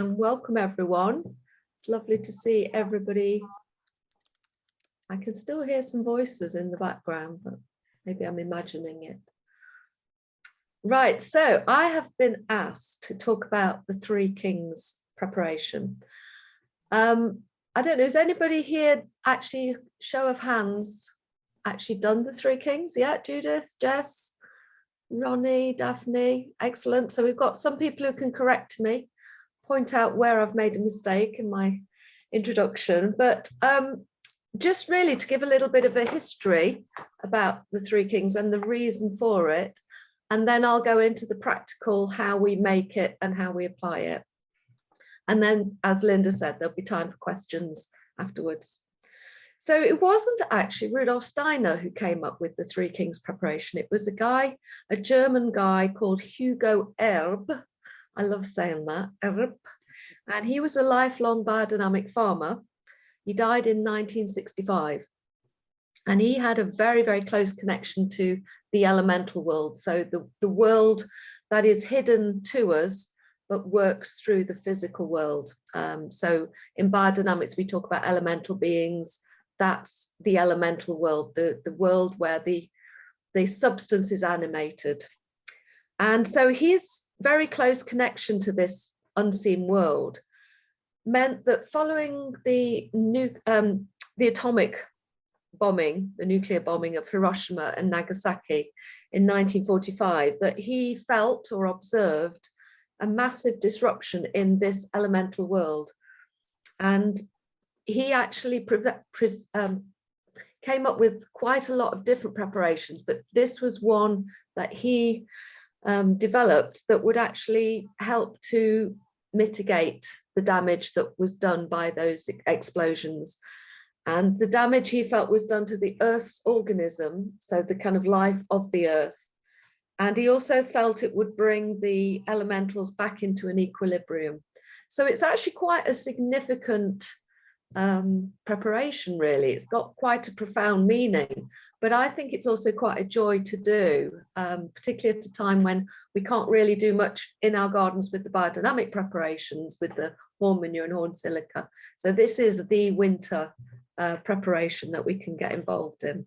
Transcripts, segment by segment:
and welcome everyone. It's lovely to see everybody. I can still hear some voices in the background, but maybe I'm imagining it. Right, so I have been asked to talk about the Three Kings preparation. I don't know, has anybody here actually, show of hands, actually done the Three Kings? Yeah, Judith, Jess, Ronnie, Daphne, excellent. So we've got some people who can correct me, point out where I've made a mistake in my introduction, but just really to give a little bit of a history about the Three Kings and the reason for it, and then I'll go into the practical, how we make it and how we apply it. And then, as Linda said, there'll be time for questions afterwards. So it wasn't actually Rudolf Steiner who came up with the Three Kings preparation. It was a German guy called Hugo Erb. I love saying that, Erb. And he was a lifelong biodynamic farmer. He died in 1965. And he had a very, very close connection to the elemental world. So the world that is hidden to us, but works through the physical world. So in biodynamics, we talk about elemental beings. That's the elemental world, the world where the substance is animated. And so his very close connection to this unseen world meant that following the atomic bombing, the nuclear bombing of Hiroshima and Nagasaki in 1945, that he felt or observed a massive disruption in this elemental world. And he actually came up with quite a lot of different preparations, but this was one that he developed that would actually help to mitigate the damage that was done by those explosions. And the damage he felt was done to the Earth's organism, so the kind of life of the Earth. And he also felt it would bring the elementals back into an equilibrium. So it's actually quite a significant preparation, really. It's got quite a profound meaning, but I think it's also quite a joy to do, particularly at a time when we can't really do much in our gardens with the biodynamic preparations, with the horn manure and horn silica. So this is the winter preparation that we can get involved in.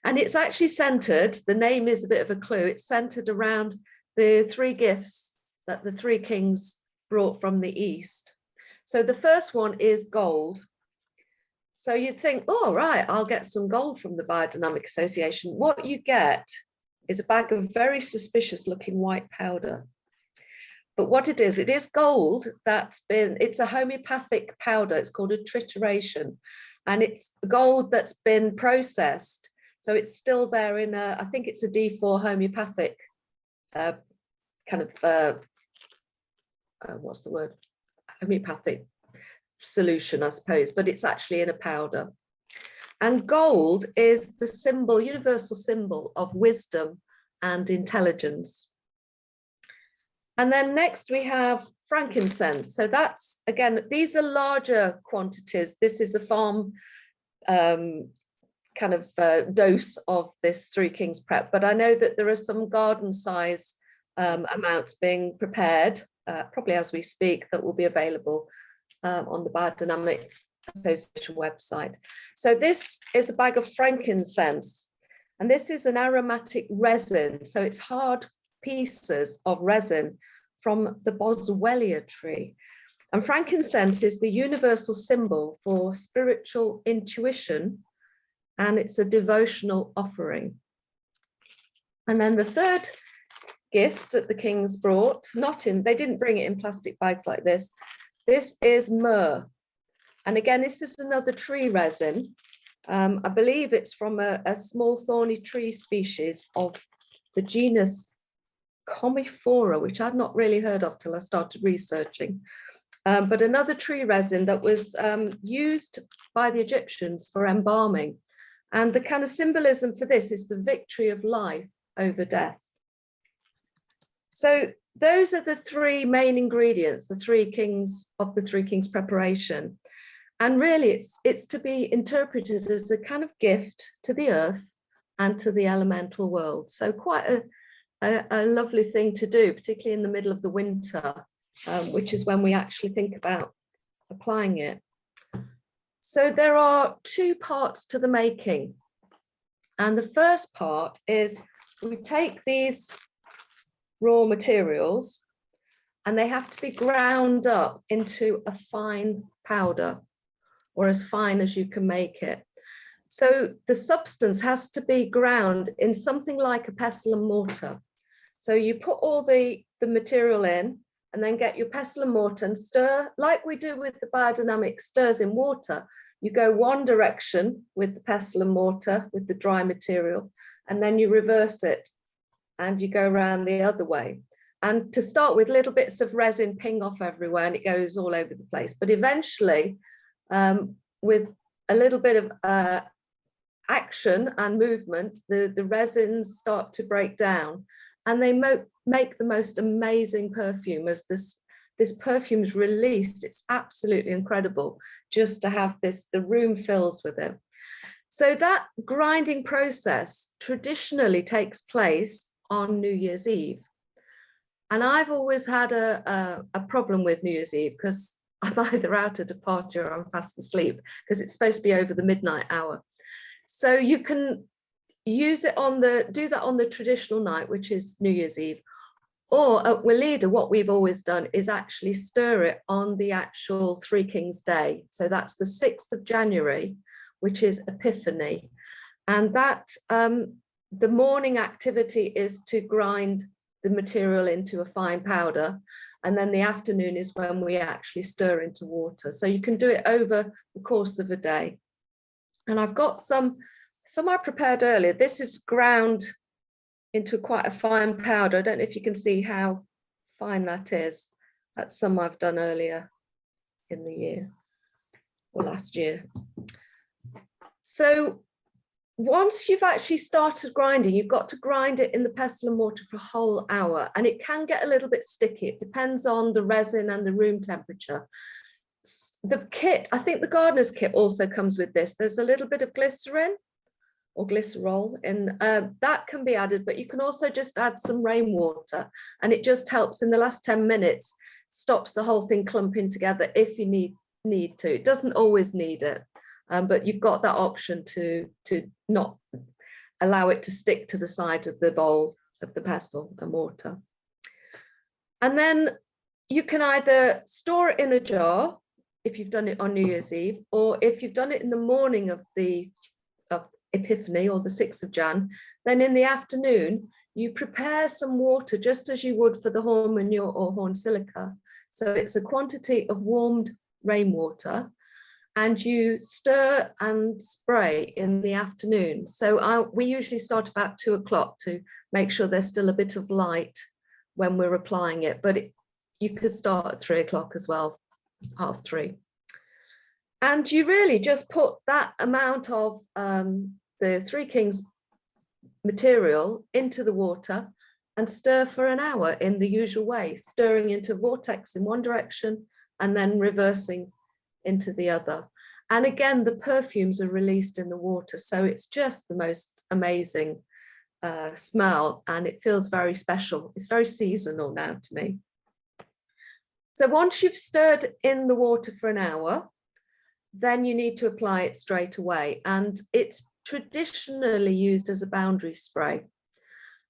And it's actually centered, the name is a bit of a clue, it's centered around the three gifts that the Three Kings brought from the East. So the first one is gold. So you'd think, oh, right, I'll get some gold from the Biodynamic Association. What you get is a bag of very suspicious looking white powder. But what it is gold it's a homeopathic powder. It's called a trituration. And it's gold that's been processed. So it's still there in I think it's a D4 homeopathic what's the word? Homeopathic solution, I suppose, but it's actually in a powder. And gold is the symbol, universal symbol of wisdom and intelligence. And then next we have frankincense. So that's, again, these are larger quantities. This is a farm dose of this Three Kings prep, but I know that there are some garden size amounts being prepared, probably as we speak, that will be available on the Biodynamic Association website. So this is a bag of frankincense, and this is an aromatic resin. So it's hard pieces of resin from the Boswellia tree. And frankincense is the universal symbol for spiritual intuition, and it's a devotional offering. And then the third gift that the Kings brought, they didn't bring it in plastic bags like this. This is myrrh. And again, this is another tree resin. I believe it's from a small thorny tree species of the genus Commiphora, which I'd not really heard of till I started researching. But another tree resin that was used by the Egyptians for embalming. And the kind of symbolism for this is the victory of life over death. So those are the three main ingredients, the Three Kings of the Three Kings preparation. And really it's to be interpreted as a kind of gift to the earth and to the elemental world. So quite a lovely thing to do, particularly in the middle of the winter, which is when we actually think about applying it. So there are two parts to the making. And the first part is we take these raw materials and they have to be ground up into a fine powder, or as fine as you can make it. So the substance has to be ground in something like a pestle and mortar. So you put all the material in and then get your pestle and mortar and stir, like we do with the biodynamic stirs in water. You go one direction with the pestle and mortar, with the dry material, and then you reverse it and you go around the other way. And to start with, little bits of resin ping off everywhere and it goes all over the place. But eventually, with a little bit of action and movement, the resins start to break down and they make the most amazing perfume. As this perfume is released, it's absolutely incredible just to have this, the room fills with it. So that grinding process traditionally takes place on New Year's Eve. And I've always had a problem with New Year's Eve because I'm either out at a party or I'm fast asleep because it's supposed to be over the midnight hour. So you can use it do that on the traditional night, which is New Year's Eve. Or at Weleda, what we've always done is actually stir it on the actual Three Kings Day. So that's the 6th of January, which is Epiphany. And that the morning activity is to grind the material into a fine powder. And then the afternoon is when we actually stir into water. So you can do it over the course of a day. And I've got some I prepared earlier. This is ground into quite a fine powder. I don't know if you can see how fine that is. That's some I've done earlier in the year or last year. So once you've actually started grinding, you've got to grind it in the pestle and mortar for a whole hour. And it can get a little bit sticky. It depends on the resin and the room temperature. The kit, I think the gardener's kit also comes with this. There's a little bit of glycerin or glycerol, and that can be added, but you can also just add some rainwater, and it just helps in the last 10 minutes, stops the whole thing clumping together if you need to. It doesn't always need it, but you've got that option to not allow it to stick to the side of the bowl of the pestle and mortar. And then you can either store it in a jar if you've done it on New Year's Eve, or if you've done it in the morning of the Epiphany or the 6th of Jan, then in the afternoon, you prepare some water just as you would for the horn manure or horn silica. So it's a quantity of warmed rainwater, and you stir and spray in the afternoon. So we usually start about 2 o'clock to make sure there's still a bit of light when we're applying it, but you could start at 3 o'clock as well, 3:30. And you really just put that amount of the Three Kings material into the water and stir for an hour in the usual way, stirring into vortex in one direction and then reversing into the other. And again, the perfumes are released in the water. So it's just the most amazing smell, and it feels very special. It's very seasonal now to me. So once you've stirred in the water for an hour, then you need to apply it straight away. And it's traditionally used as a boundary spray.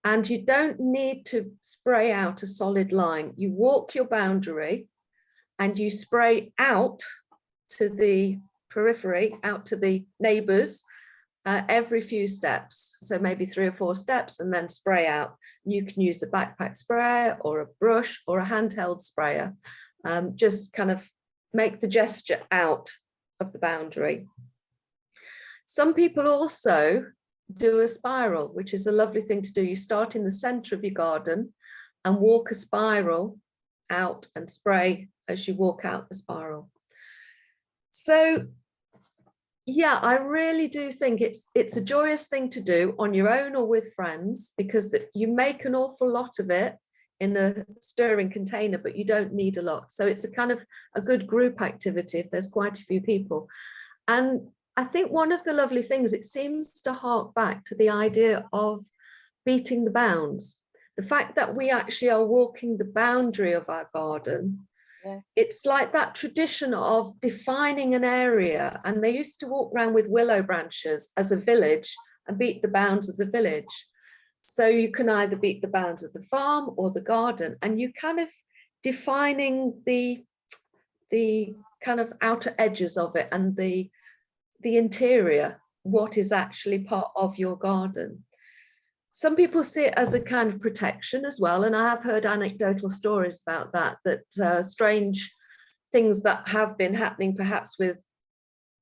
And you don't need to spray out a solid line. You walk your boundary and you spray out to the periphery, out to the neighbours, every few steps. So maybe 3 or 4 steps, and then spray out. You can use a backpack sprayer or a brush or a handheld sprayer. Just kind of make the gesture out of the boundary. Some people also do a spiral, which is a lovely thing to do. You start in the center of your garden and walk a spiral out and spray as you walk out the spiral. So yeah, I really do think it's a joyous thing to do on your own or with friends, because you make an awful lot of it in a stirring container, but you don't need a lot. So it's a kind of a good group activity if there's quite a few people. And I think one of the lovely things, it seems to hark back to the idea of beating the bounds, the fact that we actually are walking the boundary of our garden. Yeah. It's like that tradition of defining an area, and they used to walk around with willow branches as a village and beat the bounds of the village. So you can either beat the bounds of the farm or the garden, and you kind of defining the kind of outer edges of it and the interior, what is actually part of your garden. Some people see it as a kind of protection as well, and I have heard anecdotal stories about that strange things that have been happening, perhaps with,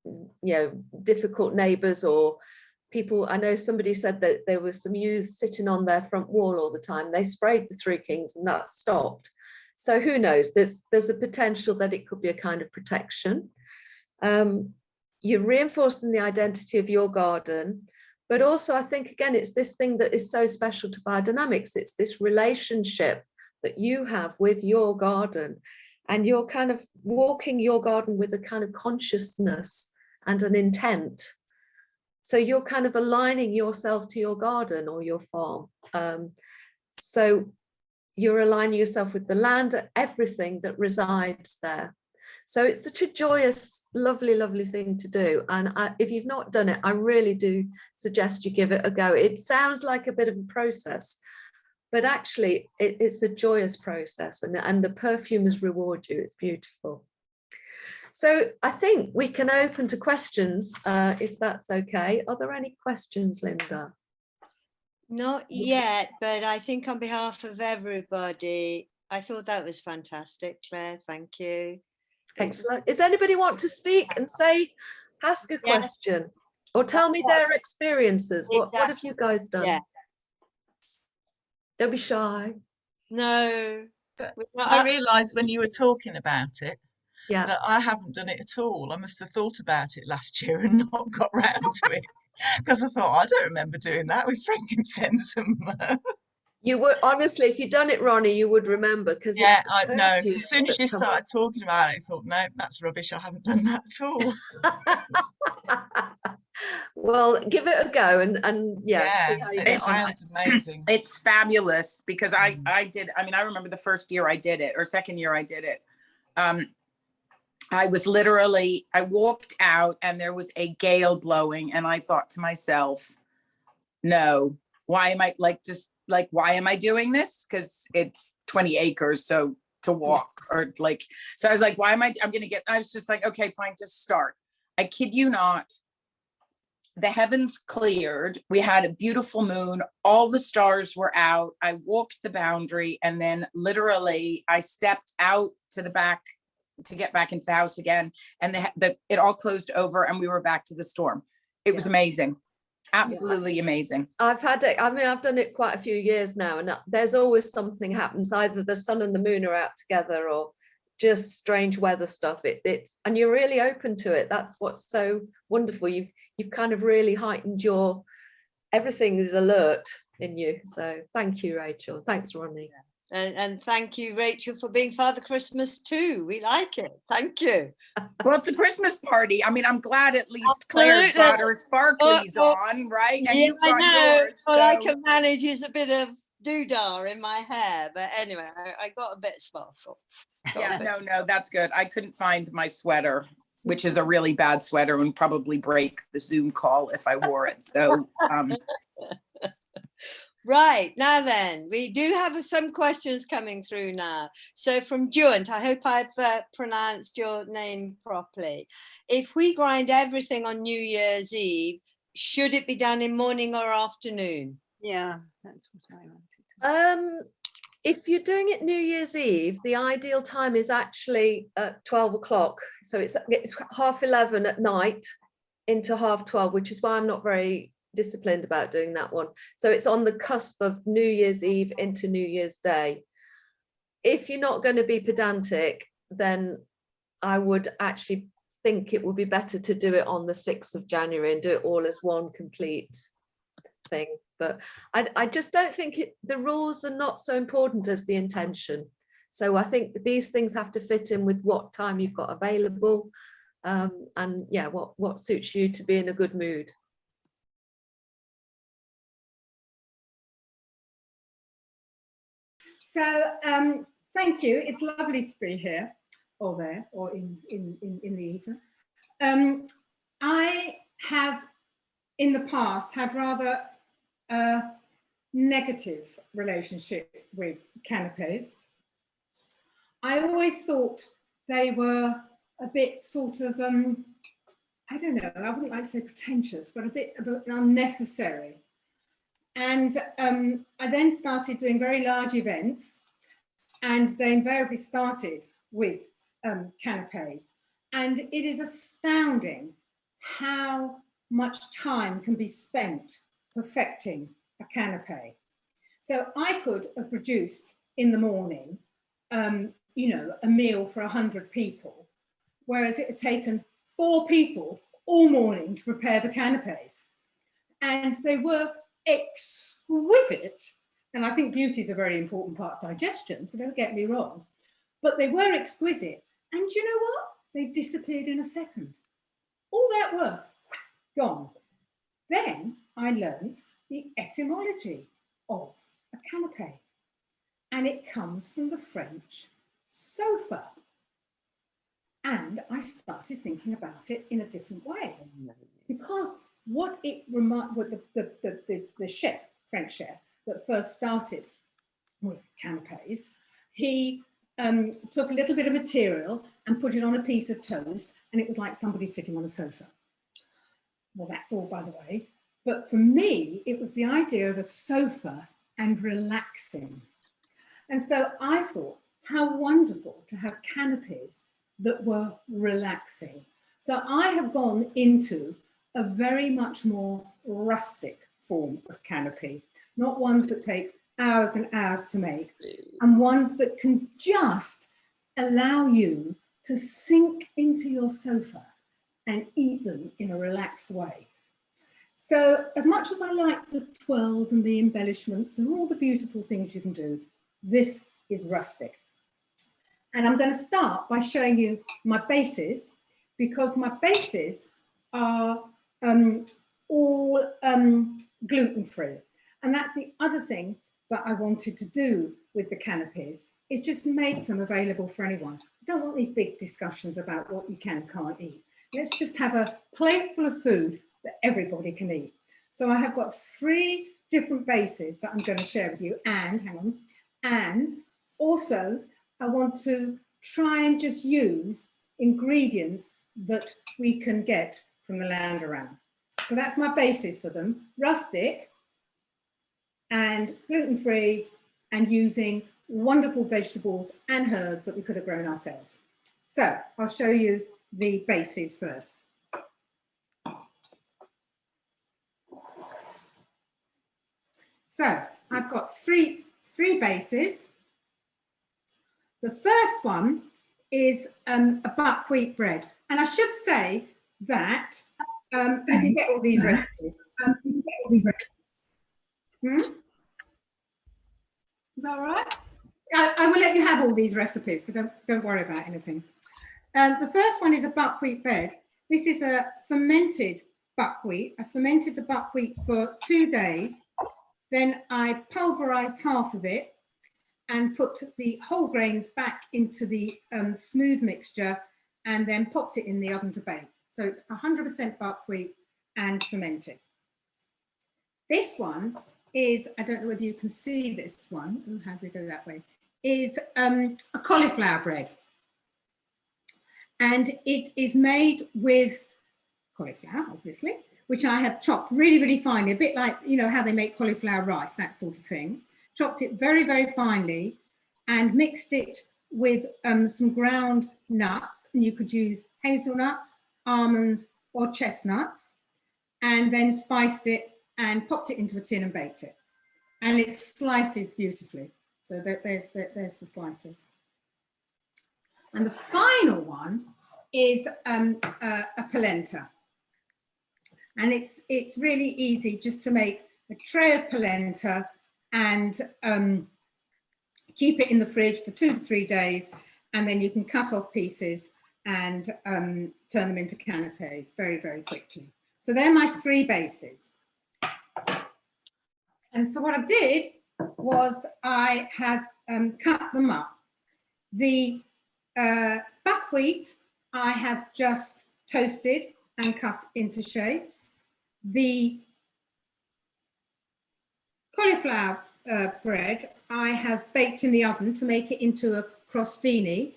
you know, difficult neighbours or people. I know somebody said that there were some ewes sitting on their front wall all the time. They sprayed the Three Kings and that stopped. So who knows? There's a potential that it could be a kind of protection. You're reinforcing the identity of your garden. But also, I think, again, it's this thing that is so special to biodynamics. It's this relationship that you have with your garden, and you're kind of walking your garden with a kind of consciousness and an intent. So you're kind of aligning yourself to your garden or your farm. So you're aligning yourself with the land, everything that resides there. So it's such a joyous, lovely, lovely thing to do. And if you've not done it, I really do suggest you give it a go. It sounds like a bit of a process, but actually it's a joyous process, and the perfumes reward you. It's beautiful. So I think we can open to questions, if that's okay. Are there any questions, Linda? Not yet, but I think on behalf of everybody, I thought that was fantastic, Claire. Thank you. Excellent. Does anybody want to speak and ask a question or tell me their experiences? What have you guys done? Yeah. Don't be shy. No. I realised when you were talking about it, yeah, that I haven't done it at all. I must have thought about it last year and not got round to it, because I thought, I don't remember doing that with frankincense and myrrh. You would, honestly, if you'd done it, Ronnie, you would remember, because yeah, I know. As soon as you started talking about it, I thought, no, that's rubbish. I haven't done that at all. Well, give it a go, and yeah, see how you it sounds amazing. It's fabulous, because I did. I mean, I remember the first year I did it, or second year I did it. I was literally, I walked out and there was a gale blowing, and I thought to myself, no, why am I why am I doing this? Because it's 20 acres. So to walk or so I was like, why am I was just like, okay, fine, just start. I kid you not. The heavens cleared. We had a beautiful moon. All the stars were out. I walked the boundary, and then literally I stepped out to the back to get back into the house again, and it all closed over, and we were back to the storm. It was amazing. Absolutely amazing. I've had it. I mean, I've done it quite a few years now, and there's always something happens. Either the sun and the moon are out together, or just strange weather stuff. It's and you're really open to it. That's what's so wonderful. You've kind of really heightened everything is alert in you. So thank you, Rachel. Thanks, Ronnie. And thank you, Rachel, for being Father Christmas too. We like it. Thank you. Well, it's a Christmas party. I mean, I'm glad at least Claire's got her sparklies on, right? And yeah, you've got I know. yours, All I can manage is a bit of doodah in my hair. But anyway, I got a bit sparkle. Yeah, no, that's good. I couldn't find my sweater, which is a really bad sweater and probably break the Zoom call if I wore it. So right, now then, we do have some questions coming through now. So from Juant, I hope I've pronounced your name properly. If we grind everything on New Year's Eve, should it be done in morning or afternoon? Yeah, that's what I wanted. If you're doing it New Year's Eve, the ideal time is actually at 12 o'clock. So it's 11:30 at night into 12:30, which is why I'm not very disciplined about doing that one. So it's on the cusp of New Year's Eve into New Year's Day. If you're not going to be pedantic, then I would actually think it would be better to do it on the 6th of January and do it all as one complete thing. But I just don't think the rules are not so important as the intention. So I think these things have to fit in with what time you've got available, and yeah, what suits you to be in a good mood. So thank you. It's lovely to be here, or there, or in the ether. I have, in the past, had rather a negative relationship with canapes. I always thought they were a bit sort of, I don't know, I wouldn't like to say pretentious, but a bit unnecessary. And I then started doing very large events, and they invariably started with canapes. And it is astounding how much time can be spent perfecting a canape. So I could have produced in the morning, you know, a meal for 100 people, whereas it had taken 4 people all morning to prepare the canapes. And they were exquisite. And I think beauty is a very important part of digestion, so don't get me wrong. But they were exquisite. And you know what? They disappeared in a second. All that work, gone. Then I learned the etymology of a canape. And it comes from the French sofa. And I started thinking about it in a different way. Because what it reminded, the chef, French chef, that first started with canapes, he took a little bit of material and put it on a piece of toast, and it was like somebody sitting on a sofa. Well, that's all by the way. But for me, it was the idea of a sofa and relaxing. And so I thought, how wonderful to have canapes that were relaxing. So I have gone into a very much more rustic form of canapé, not ones that take hours and hours to make, and ones that can just allow you to sink into your sofa and eat them in a relaxed way. So as much as I like the twirls and the embellishments and all the beautiful things you can do, this is rustic. And I'm going to start by showing you my bases, because my bases are all gluten-free. And that's the other thing that I wanted to do with the canapes, is just make them available for anyone. I don't want these big discussions about what you can and can't eat. Let's just have a plate full of food that everybody can eat. So I have got 3 different bases that I'm going to share with you, and hang on, and also I want to try and just use ingredients that we can get from the land around. So that's my basis for them: rustic and gluten-free, and using wonderful vegetables and herbs that we could have grown ourselves. So I'll show you the bases first. So I've got three bases. The first one is a buckwheat bread. And I should say that you can get all these recipes. Is that all right? I will let you have all these recipes, so don't worry about anything. The first one is a buckwheat bread. This is a fermented buckwheat. I fermented the buckwheat for 2 days. Then I pulverized half of it and put the whole grains back into the smooth mixture, and then popped it in the oven to bake. So it's 100% buckwheat and fermented. This one is, I don't know whether you can see this one, how do we go that way, is a cauliflower bread. And it is made with cauliflower, obviously, which I have chopped really, really finely, a bit like, you know, how they make cauliflower rice, that sort of thing. Chopped it very, very finely and mixed it with some ground nuts. And you could use hazelnuts, almonds, or chestnuts, and then spiced it and popped it into a tin and baked it. And it slices beautifully. So there's the slices. And the final one is a polenta. And it's really easy just to make a tray of polenta and keep it in the fridge for 2 to 3 days, and then you can cut off pieces and turn them into canapes very, very quickly. So they're my 3 bases. And so what I did was I have cut them up. The buckwheat I have just toasted and cut into shapes. The cauliflower bread I have baked in the oven to make it into a crostini,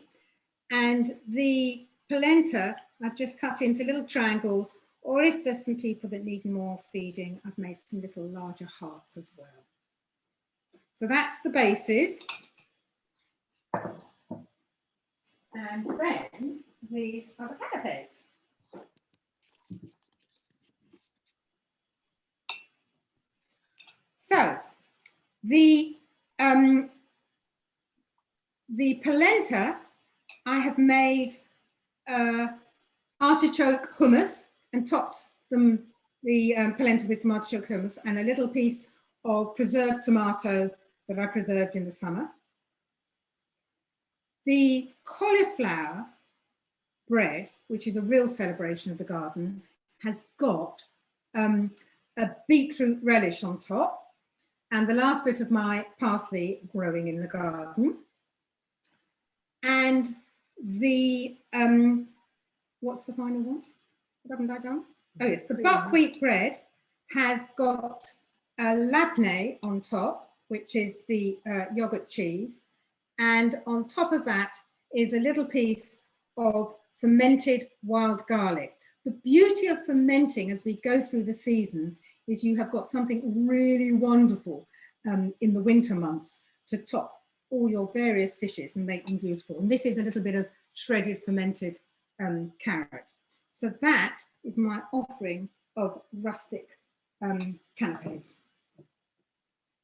and the polenta I've just cut into little triangles, or if there's some people that need more feeding, I've made some little larger hearts as well. So that's the bases. And then these are the canapes. So the polenta, I have made artichoke hummus and topped the polenta with some artichoke hummus and a little piece of preserved tomato that I preserved in the summer. The cauliflower bread, which is a real celebration of the garden, has got a beetroot relish on top, and the last bit of my parsley growing in the garden. And the, what's the final one? What haven't I done? Oh yes, the buckwheat bread has got a labneh on top, which is the yogurt cheese. And on top of that is a little piece of fermented wild garlic. The beauty of fermenting as we go through the seasons is you have got something really wonderful in the winter months to top all your various dishes and make them beautiful. And this is a little bit of shredded fermented carrot. So that is my offering of rustic canapes.